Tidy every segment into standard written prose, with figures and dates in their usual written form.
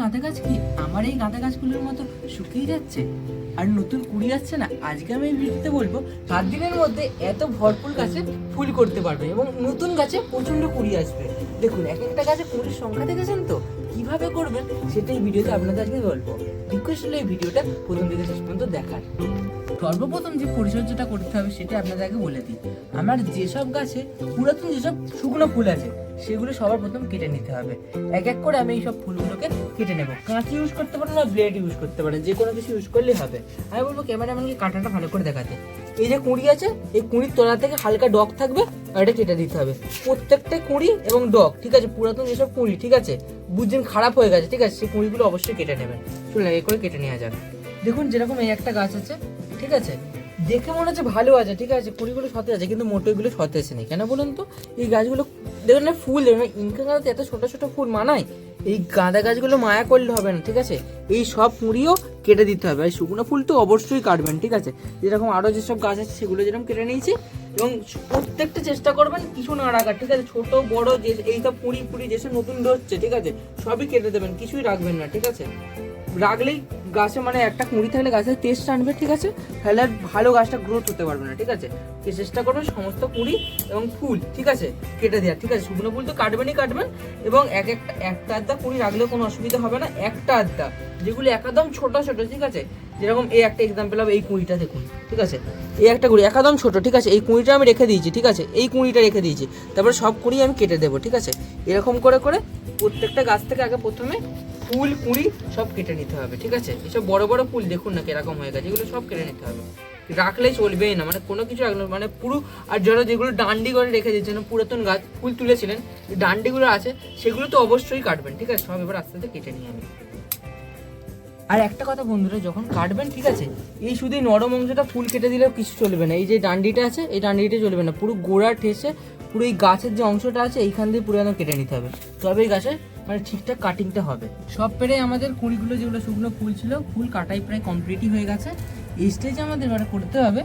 গাঁদা গাছ কি আমার এই গাঁদা গাছগুলোর মতো শুকিয়ে যাচ্ছে আর নতুন কুড়ি আসছে না? আজকে আমি এই ভিডিওতে বলবো 7 দিনের মধ্যে এত ভরপুর গাছে ফুল করতে পারবে এবং নতুন গাছে প্রচন্ড কুড়ি আসবে। দেখুন এক একটা গাছে কুড়ির সংখ্যা দেখেছেন তো, কিভাবে করবেন সেটা এই ভিডিওতে আপনাদের আজকে বলবো। রিকোয়েস্ট হলো এই ভিডিওটা প্রথম থেকে শেষ পর্যন্ত দেখার। সর্বপ্রথম যে পরিচর্যাটা করতে হবে সেটা আপনাদেরকে বলে দিই। আমার যেসব গাছে পুরাতন যেসব শুকনো ফুল আছে সেগুলো সবার প্রথম কেটে নিতে হবে। এক এক করে আমি এই সব ফুলগুলোকে কেটে নেব। কাঁচি ইউজ করতে পারেন বা ব্লেড ইউজ করতে পারেন, যে কোনো কিছু ইউজ করলেই হবে। আমি বলবো ক্যামেরাম্যানকে কাঁটাটা ভালো করে দেখাতে। এই যে কুঁড়ি আছে, এই কুঁড়ির তলা থেকে হালকা ডগ থাকবে আর এটা কেটে দিতে হবে। প্রত্যেকটা কুঁড়ি এবং ডগ, ঠিক আছে, পুরাতন যেসব কুঁড়ি, ঠিক আছে, বুঝছেন খারাপ হয়ে গেছে, ঠিক আছে, সেই কুঁড়িগুলো অবশ্যই কেটে নেবেন। চলুন এই করে কেটে নেওয়া যাক। দেখুন যেরকম এই একটা গাছ আছে, ঠিক আছে, দেখে মনে হচ্ছে ভালো আছে, ঠিক আছে, কুড়িগুলো সতেজ আছে, কিন্তু মোটোগুলো সতেজ নেই। কেন বলুন তো? এই গাছগুলো দেখুন না, ফুল দেখুন, ইনকা গাছতে এত ছোট ছোট ফুল মানায়। এই গাঁদা গাছগুলো মায়া করলে হবে না, ঠিক আছে, এই সব কুঁড়িও কেটে দিতে হবে। আর শুকনো ফুল তো অবশ্যই কাটবেন, ঠিক আছে, যেরকম আরও যেসব গাছ আছে সেগুলো যেরকম কেটে নিয়েছি। এবং প্রত্যেকটা চেষ্টা করবেন কিছু না রাখার, ঠিক আছে, ছোট বড় যে এইসব কুঁড়ি ফুড়ি যেসব নতুন ধরছে, ঠিক আছে, সবই কেটে দেবেন, কিছুই রাখবেন না, ঠিক আছে। রাখলেই গাছে মানে একটা কুঁড়ি থাকলে গাছের টেস্ট আনবে, ঠিক আছে, তাহলে আর ভালো গাছটা গ্রোথ হতে পারবে না, ঠিক আছে। চেষ্টা করবেন সমস্ত কুঁড়ি এবং ফুল, ঠিক আছে, কেটে দেওয়ার, ঠিক আছে। শুকনো ফুল তো কাটবেনই কাটবেন, এবং একটা আধটা কুঁড়ি রাখলেও কোনো অসুবিধা হবে না। একটা আধটা যেগুলো একদম ছোট ছোট, ঠিক আছে, যেরকম এই একটা এক্সাম্পল হবে, এই কুঁড়িটা দেখুন, ঠিক আছে, এই একটা কুঁড়ি একদম ছোট, ঠিক আছে, এই কুঁড়িটা আমি রেখে দিয়েছি, ঠিক আছে, এই কুঁড়িটা রেখে দিয়েছি, তারপরে সব কুঁড়ি আমি কেটে দেবো, ঠিক আছে। এরকম করে করে প্রত্যেকটা গাছ থেকে আগে প্রথমে ফুল কুঁড়ি সব কেটে নিতে হবে, ঠিক আছে। এসব বড় বড় ফুল দেখুন না কিরকম হয়ে গেছে, এগুলো সব কেটে নিতে হবে, রাখলেই চলবেই না, মানে কোনো কিছু রাখলে মানে পুরো। আর যারা যেগুলো ডান্ডি করে রেখে দিয়েছেন, পুরাতন গাছ ফুল তুলেছিলেন, ডান্ডিগুলো আছে সেগুলো তো অবশ্যই কাটবেন, ঠিক আছে, সব এবার আস্তে আস্তে কেটে নিয়ে আমি। আর একটা কথা বন্ধুরা, যখন কাটবেন, ঠিক আছে, এই শুধু নরম অংশটা ফুল কেটে দিলেও কিছু চলবে না। এই যে ডান্ডিটা আছে, এই ডান্ডিটা চলবে না, পুরো গোড়া ঠেসে পুরো এই গাছের যে অংশটা আছে এইখান দিয়ে পুরো একদম কেটে নিতে হবে, তবে এই গাছের মানে ঠিকঠাক কাটিংটা হবে। সব পেরে আমাদের কুঁড়িগুলো যেগুলো শুকনো ফুল ছিল, ফুল কাটাই প্রায় কমপ্লিটই হয়ে গেছে। এই স্টেজে আমাদের এবারে করতে হবে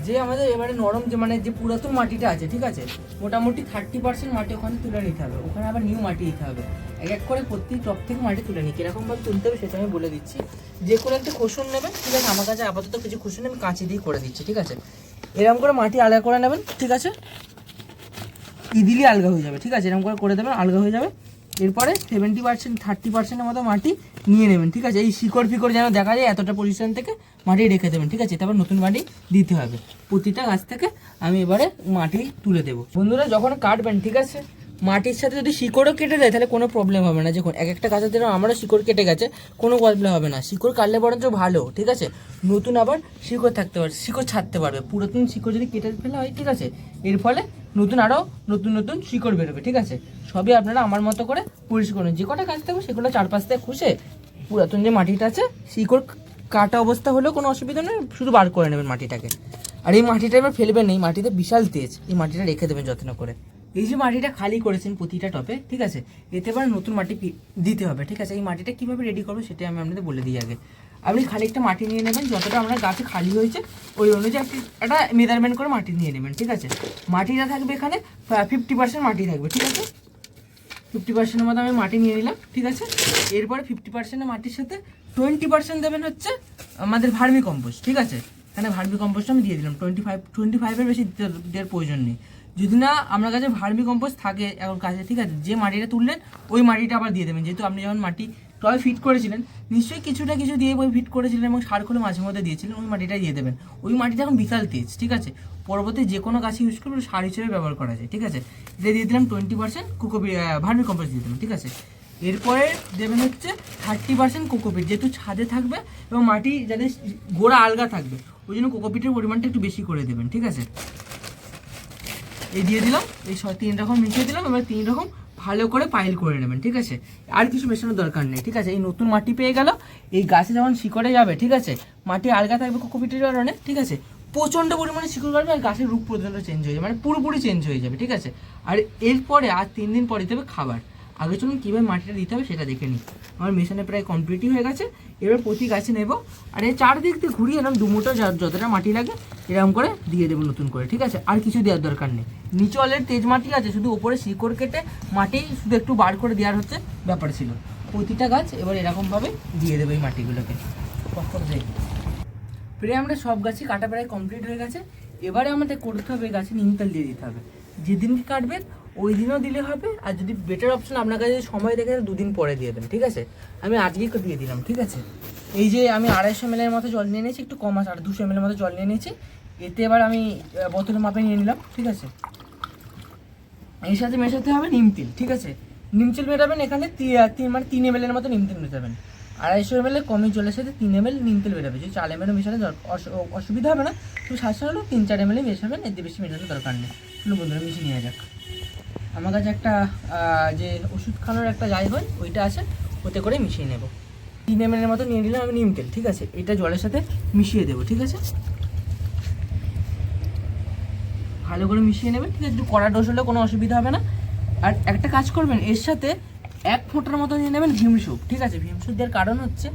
যে আমাদের এবারে নরম যে মানে যে পুরাতন মাটিটা আছে, ঠিক আছে, মোটামুটি 30% মাটি ওখানে তুলে নিতে হবে, ওখানে আবার নিউ মাটি দিতে হবে। এক এক করে প্রত্যেক টপ থেকে মাটি তুলে নিই, কিরকমভাবে তুলতে হবে সেটা আমি বলে দিচ্ছি। যে কোনো একটা খোসন নেবেন, ঠিক আছে, আমার কাছে আপাতত কিছু খোসন আমি কাঁচি দিয়ে করে দিচ্ছি, ঠিক আছে। এরকম করে মাটি আলগা করে নেবেন, ঠিক আছে, ইজিলি আলগা হয়ে যাবে, ঠিক আছে, এরকম করে করে দেবেন, আলগা হয়ে যাবে। এরপরে 70% 30%-এর মতো মাটি নিয়ে নেবেন, ঠিক আছে, এই শিকড় ফিকড় যেন দেখা যায় এতটা পজিশন থেকে মাটি রেখে দেবেন, ঠিক আছে। তারপর নতুন মাটি দিতে হবে প্রতিটা গাছ থেকে। আমি এবারে মাটি তুলে দেবো। বন্ধুরা যখন কাটবেন, ঠিক আছে, মাটির সাথে যদি শিকড়ও কেটে দেয় তাহলে কোনো প্রবলেম হবে না। দেখুন এক একটা গাছের যেরকম আমারও শিকড় কেটে গেছে, কোনো প্রবলেম হবে না। শিকড় কাটলে বরঞ্চ ভালো, ঠিক আছে, নতুন আবার শিকড় থাকতে পারে, শিকড় ছাড়তে পারবে। পুরাতন শিকড় যদি কেটে ফেলা হয়, ঠিক আছে, এর ফলে নতুন আরও নতুন নতুন শিকড় বেরোবে, ঠিক আছে। সবই আপনারা আমার মতো করে পরিষ্কার করুন। যে কটা গাছ থাকবে সেগুলো চারপাশ থেকে খুশে পুরাতন যে মাটিটা আছে, শিকড় কাটা অবস্থা হলেও কোনো অসুবিধা নেই, শুধু বার করে নেবেন মাটিটাকে। আর এই মাটিটা এবার ফেলবেন না, এই মাটিতে বিশাল তেজ, এই মাটিটা রেখে দেবেন যত্ন করে। এই যে মাটিটা খালি করেছেন প্রতিটা টপে, ঠিক আছে, এতে এবার নতুন মাটি দিতে হবে, ঠিক আছে। এই মাটিটা কীভাবে রেডি করবো সেটা আমি আপনাদের বলে দিই আগে। আপনি খানিকটা মাটি নিয়ে নেবেন, যতটা আপনার গাছে খালি হয়েছে ওই অনুযায়ী আপনি একটা মেজারমেন্ট করে মাটি নিয়ে নেবেন, ঠিক আছে। মাটিটা থাকবে এখানে 50% মাটি থাকবে, ঠিক আছে, 50%-এর মতো আমি মাটি নিয়ে নিলাম, ঠিক আছে। এরপরে 50% মাটির সাথে 20% দেবেন হচ্ছে আমাদের ভার্মি কম্পোস্ট, ঠিক আছে। এখানে ভার্মি কম্পোস্ট আমি দিয়ে দিলাম 25-এর বেশি দেওয়ার প্রয়োজন নেই। যদি না আপনার কাছে ভার্মি কম্পোস্ট থাকে এখন কাছে, ঠিক আছে, যে মাটিটা তুললেন ওই মাটিটা আবার দিয়ে দেবেন। যেহেতু আপনি যখন মাটি টবে ফিট করেছিলেন নিশ্চয়ই কিছু না কিছু দিয়ে ওই ফিট করেছিলেন এবং সার খোলে মাঝে মধ্যে দিয়েছিলেন, ওই মাটিটা দিয়ে দেবেন। ওই মাটিটা এখন বিশাল তেজ, ঠিক আছে, পরবর্তী যে কোনো গাছে ইউজ করলে সার হিসেবে ব্যবহার করা যায়, ঠিক আছে। এটা দিয়ে দিলাম 20% ভার্মি কম্পোস্ট দিয়ে দিলাম, ঠিক আছে। এরপরে দেবেন হচ্ছে 30% কোকোপিট, যেহেতু ছাদে থাকবে এবং মাটি যাতে গোড়া আলগা থাকবে ওই জন্য কোকোপিটের পরিমাণটা একটু বেশি করে দেবেন, ঠিক আছে। এই দিয়ে দিলাম, এই 3 রকম মিশিয়ে দিলাম। এবার 3 রকম ভালো করে পাইল করে নেবেন, ঠিক আছে, আর কিছু মেশানোর দরকার নেই, ঠিক আছে। এই নতুন মাটি পেয়ে গেল, এই গাছে যখন শিকড়ে যাবে, ঠিক আছে, মাটি আলগা থাকবে কোকোপিটের কারণে, ঠিক আছে, প্রচণ্ড পরিমাণে শিকড় বাড়বে আর গাছের রূপ পর্যন্ত চেঞ্জ হয়ে যাবে, মানে পুরোপুরি চেঞ্জ হয়ে যাবে, ঠিক আছে। আর এরপরে আর 3 দিন পরে দিতে হবে খাবার। আগে চলুন কীভাবে মাটিটা দিতে হবে সেটা দেখে নিই। আমার মেশানে প্রায় কমপ্লিটই হয়ে গেছে। এবার প্রতি গাছে নেব আর এই চারদিক দিয়ে ঘুরিয়ে এরকম দুমুটো যতটা মাটি লাগে এরকম করে দিয়ে দেবো নতুন করে, ঠিক আছে। আর কিছু দেওয়ার দরকার নেই, নিচে অলরেডি তেজ মাটি আছে, শুধু ওপরে শিকড় কেটে মাটি শুধু একটু বার করে দেওয়ার হচ্ছে ব্যাপার ছিল। প্রতিটা গাছ এবার এরকমভাবে দিয়ে দেবো এই মাটিগুলোকে। প্রায় আমরা সব গাছই কাটা প্রায় কমপ্লিট হয়ে গেছে। এবারে আমাদের করতে হবে গাছে নিম তেল দিয়ে দিতে হবে। যেদিনকে কাটবেন ওই দিনও দিলে হবে, আর যদি বেটার অপশন আপনার কাছে সময় দেখে 2 দিন পরে দিয়ে দেন, ঠিক আছে। আমি আজকেই দিয়ে দিলাম, ঠিক আছে। এই যে আমি 250 ml মতো জল নিয়ে নিয়েছি, একটু কম আছে, 200 ml মতো জল নিয়ে নিয়েছি। এতে এবার আমি বোতলের মাপে নিয়ে নিলাম, ঠিক আছে। এর সাথে মেশাতে হবে নিম তেল, ঠিক আছে। নিম তেল মেটাবেন এখানে 3 ml মতো নিম তেল মেটাবেন। 250 ml কমই জলের সাথে 3 ml নিম তেল মেটাবে। যদি 4 ml মেশালে অসুবিধা হবে না, তুমি সাশ্রয় হলেও 3-4 ml মেশাবেন, এর বেশি মেশানোর দরকার নেই। চলো বন্ধুরা মিশিয়ে নেওয়া যাক। আমার কাছে একটা যে ওষুধ খাওয়ানোর একটা যাই হয় ওইটা আছে, ওতে করে মিশিয়ে নেব। 3 ml মতো নিয়ে নিলাম আমি নিম তেল, ঠিক আছে। এটা জলের সাথে মিশিয়ে দেবো, ঠিক আছে। ভালো করে মিশিয়ে নেবেন, ঠিক আছে। একটু কড়া ডোজ হলে কোনো অসুবিধা হবে না। আর একটা কাজ করবেন, এর সাথে 1 ফোঁটার মতো নিয়ে নেবেন ভীমসুপ, ঠিক আছে। ভীমসুপ দেওয়ার কারণ হচ্ছে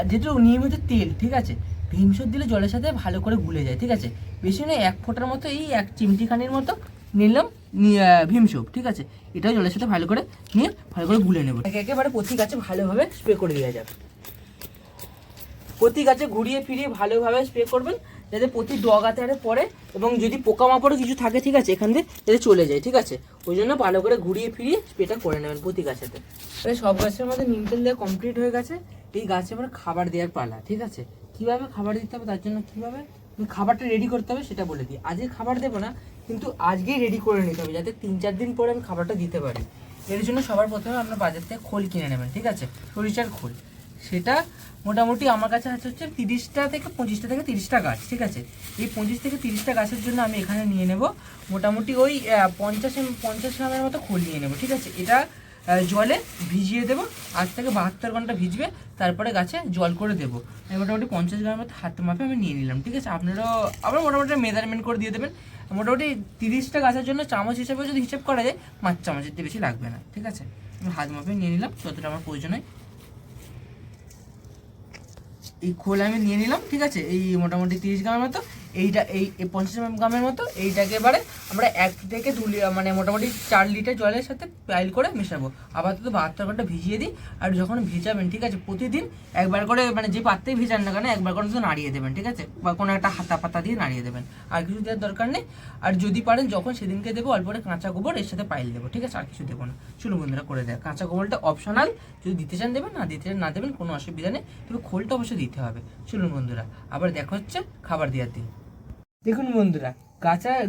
যেহেতু নিয়মিত তেল, ঠিক আছে, ভীমসুপ দিলে জলের সাথে ভালো করে গুলে যায়, ঠিক আছে। বেশি নয়, 1 ফোঁটার মতো, এই 1 চিমটিখানির মতো নিলাম ভীমসুপ, ঠিক আছে। এটাও জলের সাথে ভালো করে নিয়ে ভালো করে গুলে নেব। একেবারে প্রতি গাছে ভালোভাবে স্প্রে করে দেওয়া যাবে। প্রতি গাছে ঘুরিয়ে ফিরিয়ে ভালোভাবে স্প্রে করবেন, যাতে প্রতি ডগাতে আরে পড়ে, এবং যদি পোকামাকড়ও কিছু থাকে, ঠিক আছে, এখান দিয়ে যাতে চলে যায়, ঠিক আছে। ওই জন্য ভালো করে ঘুরিয়ে ফিরিয়ে স্প্রেটা করে নেবেন প্রতি গাছেতে। সব গাছের মধ্যে নিম তেল দেওয়া কমপ্লিট হয়ে গেছে। এই গাছে এবার খাবার দেওয়ার পালা, ঠিক আছে। কীভাবে খাবার দিতে হবে, তার জন্য কীভাবে খাবারটা রেডি করতে হবে সেটা বলে দিই। আজকে খাবার দেবো না, কিন্তু আজকেই রেডি করে নিতে হবে, যাতে 3-4 দিন পরে আমি খাবারটা দিতে পারি। এর জন্য সবার প্রথমে আপনার বাজার থেকে খোল কিনে নেবেন, ঠিক আছে, সরিষার খোল। সেটা মোটামুটি আমার কাছে আছে হচ্ছে 25টা থেকে 30টা গাছ, ঠিক আছে। এই 25 থেকে 30টা গাছের জন্য আমি এখানে নিয়ে নেব মোটামুটি ওই 50 গ্রামের মতো খোল নিয়ে নেব, ঠিক আছে। এটা জলে ভিজিয়ে দেবো, 8 থেকে 72 ঘন্টা ভিজবে, তারপরে গাছে জল করে দেবো। আমি মোটামুটি 50 গ্রামের মতো হাত মাপে আমি নিয়ে নিলাম, ঠিক আছে। আপনারাও আবার মোটামুটি মেজারমেন্ট করে দিয়ে দেবেন। মোটামুটি 30টা গাছের জন্য চামচ হিসেবে যদি হিসেব করা যায়, 5 চামচের চেয়ে বেশি লাগবে না, ঠিক আছে। আমি হাত মাপে নিয়ে নিলাম যতটা আমার প্রয়োজন হয়। এই খোল আমি নিয়ে নিলাম, ঠিক আছে। এই মোটামুটি 30 গ্রামের মতো, এইটা এই 50 গ্রামের মতো, এইটাকে এবারে আমরা 1 থেকে 2 মানে মোটামুটি 4 লিটার জলের সাথে পাইল করে মেশাবো। আপাতত 72 ঘন্টা ভিজিয়ে দিই। আর যখন ভেজাবেন, ঠিক আছে, প্রতিদিন একবার করে, মানে যে পাত্রেই ভেজান না কেন, একবার করে তো নাড়িয়ে দেবেন, ঠিক আছে, বা কোনো একটা হাতা পাতা দিয়ে নাড়িয়ে দেবেন, আর কিছু দেওয়ার দরকার নেই। আর যদি পারেন যখন সেদিনকে দেবো অল্প করে কাঁচা গোবর এর সাথে পাইল দেবো, ঠিক আছে, আর কিছু দেবো না। চলুন বন্ধুরা করে দেয়। কাঁচা গোবরটা অপশনাল, যদি দিতে চান দেবেন, না দিতে চান না দেবেন, কোনো অসুবিধা নেই, তবে খোলটা অবশ্যই দিতে হবে। চলুন বন্ধুরা, আবার দেখা হচ্ছে খাবার দেওয়ার দিন। দেখুন বন্ধুরা,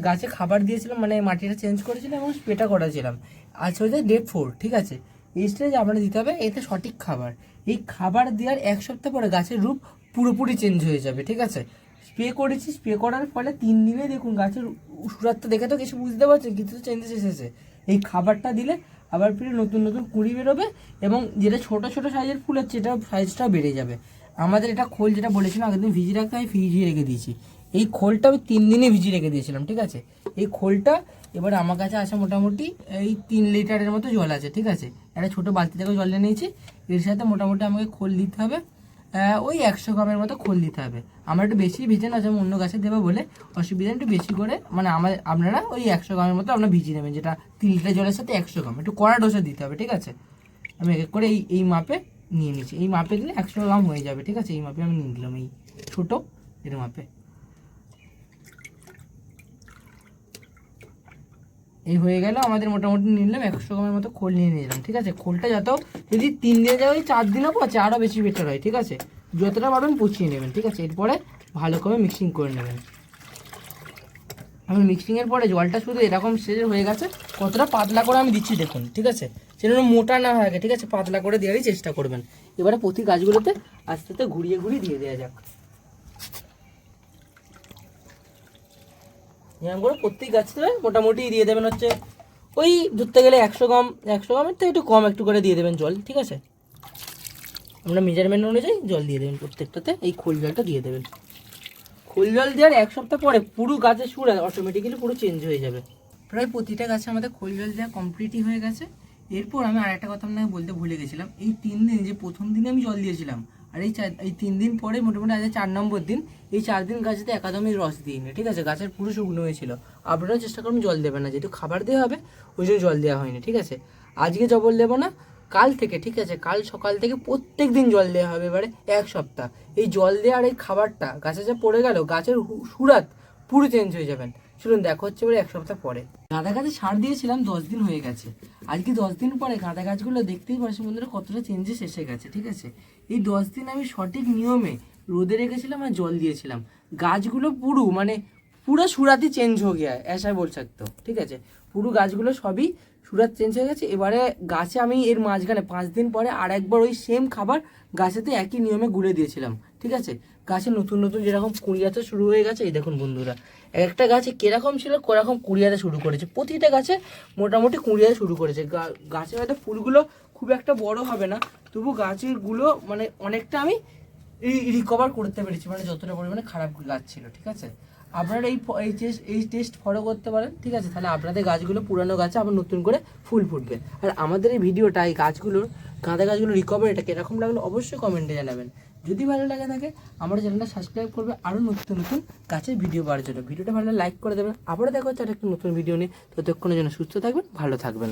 গাছে খাবার দিয়েছিলাম, মানে মাটিটা চেঞ্জ করেছিলাম এবং স্প্রেটা করেছিলাম। আজ হচ্ছে ডে 4, ঠিক আছে। এই স্টেজে আপনারা দিতে হবে এতে সঠিক খাবার। এই খাবার দেওয়ার 1 সপ্তাহ পরে গাছের রূপ পুরোপুরি চেঞ্জ হয়ে যাবে, ঠিক আছে। স্প্রে করেছি, স্প্রে করার ফলে 3 দিনে দেখুন গাছের সুরাতটা দেখে তো কিছু বুঝতে পারছেন, কিছু তো চেঞ্জেস এসেছে। এই খাবারটা দিলে আবার ফিরে নতুন নতুন কুঁড়ি বেরোবে, এবং যেটা ছোট ছোট সাইজের ফুল হচ্ছে এটা সাইজটাও বেড়ে যাবে। আমাদের এটা খোল যেটা বলেছিলাম আগের দিন ভিজিয়ে রাখতে, আমি ভিজিয়ে রেখে দিয়েছি। এই খোলটা আমি 3 দিনে ভিজিয়ে রেখে দিয়েছিলাম, ঠিক আছে। এই খোলটা এবার আমার কাছে আছে মোটামুটি এই 3 লিটারের মতো জল আছে, ঠিক আছে। একটা ছোটো বালতি থেকে জল নিয়েছি। এর সাথে মোটামুটি আমাকে খোল দিতে হবে ওই 100 গ্রামের মতো খোল দিতে হবে। আমার একটু বেশি ভেজে না, যেমন অন্য গাছে দেবো বলে অসুবিধা, একটু বেশি করে, মানে আপনারা ওই 100 গ্রামের মতো আপনারা ভিজিয়ে নেবেন, যেটা 3 লিটার জলের সাথে 100 গ্রাম, একটু কড়া ডোসে দিতে হবে, ঠিক আছে। আমি এক এক করে এই মাপে নিয়ে নিচ্ছি। এই মাপে দিলে 100 গ্রাম হয়ে যাবে, ঠিক আছে। এই মাপে আমি নিয়ে নিলাম, এই ছোটো এর মাপে। এই হয়ে গেল আমাদের, মোটামুটি নিলাম 100 গ্রামের মতো খোল নিয়ে নিলাম, ঠিক আছে। খোলটা যত যদি 3 দিনে যায়, ওই 4 দিনও পচে, আরও বেশি বেটার হয়, ঠিক আছে। যতটা পারবেন পচিয়ে নেবেন, ঠিক আছে। এরপরে ভালো করে মিক্সিং করে নেবেন। আমি মিক্সিংয়ের পরে জলটা শুধু এরকম স্টেজের হয়ে গেছে, কতটা পাতলা করে আমি দিচ্ছি দেখুন, ঠিক আছে, সেটা মোটা না হয়ে ঠিক আছে, পাতলা করে দেওয়ারই চেষ্টা করবেন। এবারে প্রতি গাছগুলোতে আস্তে আস্তে ঘুরিয়ে ঘুরিয়ে দিয়ে দেওয়া যাক। যেমন করে প্রত্যেক গাছে মোটামুটি দিয়ে দেবেন হচ্ছে ওই ধরতে গেলে 100 গ্রাম, 100 গ্রামের থেকে একটু কম একটু করে দিয়ে দেবেন জল, ঠিক আছে। আমরা মেজারমেন্ট অনুযায়ী জল দিয়ে দেবেন প্রত্যেকটাতে। এই খোল জলটা দিয়ে দেবেন। খোল জল দেওয়ার 1 সপ্তাহ পরে পুরো গাছের সুর অটোমেটিক্যালি পুরো চেঞ্জ হয়ে যাবে। প্রায় প্রতিটা গাছে আমাদের খোল জল দেওয়া কমপ্লিটই হয়ে গেছে। এরপর আমি আর একটা কথা আপনাকে বলতে ভুলে গেছিলাম। এই 3 দিন যে প্রথম দিনে আমি জল দিয়েছিলাম, আর এই 3 দিন পরে মোটামুটি আজ 4 নম্বর দিন, এই 4 দিন গাছেতে একদমই রস দিইনি, ঠিক আছে। গাছের পুরো শুকনো হয়েছিল। আপনারাও চেষ্টা করুন জল দেবেন না, যেহেতু খাবার দেওয়া হবে ওই জন্য জল দেওয়া হয়নি, ঠিক আছে। আজকে জবর দেবো না, কাল থেকে, ঠিক আছে, কাল সকাল থেকে প্রত্যেক দিন জল দেওয়া হবে এবারে 1 সপ্তাহ। এই জল দেওয়ার এই খাবারটা গাছে যা পড়ে গেল, গাছের সুরাত পুরো চেঞ্জ হয়ে যাবেন। চলুন দেখা হচ্ছে এবারে 1 সপ্তাহ পরে। গাঁদা গাছে সার দিয়েছিলাম 10 দিন হয়ে গেছে। আজকে 10 দিন পরে গাঁদা গাছগুলো দেখতেই পাচ্ছি বন্ধুরা কতটা চেঞ্জেস এসে গেছে, ঠিক আছে। এই 10 দিন আমি সঠিক নিয়মে রোদে রেখেছিলাম আর জল দিয়েছিলাম। গাছগুলো পুরো সুরাতই চেঞ্জ হয়ে গিয়া ऐसा बोल सकते हो, ঠিক আছে। পুরো গাছগুলো সবই সুরাত চেঞ্জ হয়ে গেছে। এবারে গাছে আমি এর মাঝখানে 5 দিন পরে আর একবার ওই সেম খাবার গাছেতে একই নিয়মে গুলে দিয়েছিলাম, ঠিক আছে। গাছে নতুন নতুন যেরকম কুঁড়ি আসা শুরু হয়ে গেছে, এই দেখুন বন্ধুরা, একটা গাছে কিরকম ছিল কিরকম কুঁড়ি আসা শুরু করেছে। প্রতিটা গাছে মোটামুটি কুঁড়ি আসা শুরু করেছে। গাছে হয়তো ফুলগুলো খুব একটা বড় হবে না, তবু গাছের গুলো মানে অনেকটা আমি রিকভার করতে পেরেছি, মানে যতটা পরিমাণে খারাপ গাছ ছিল, ঠিক আছে। আপনারা এই টেস্ট ফলো করতে পারেন, ঠিক আছে। তাহলে আপনাদের গাছগুলো পুরানো গাছে আবার নতুন করে ফুল ফুটবে। আর আমাদের এই ভিডিওটা এই গাছগুলোর গাঁদা গাছগুলো রিকভার এটা কিরকম লাগলো অবশ্যই কমেন্টে জানাবেন। যদি ভালো লাগে থাকে আমার চ্যানেলটা সাবস্ক্রাইব করবে আরও নতুন নতুন গাছের ভিডিও পাওয়ার জন্য। ভিডিওটা ভালো লাইক করে দেবেন। আবারও দেখা হচ্ছে আর একটা নতুন ভিডিও নিয়ে। ততক্ষণের জন্য সুস্থ থাকবেন, ভালো থাকবেন।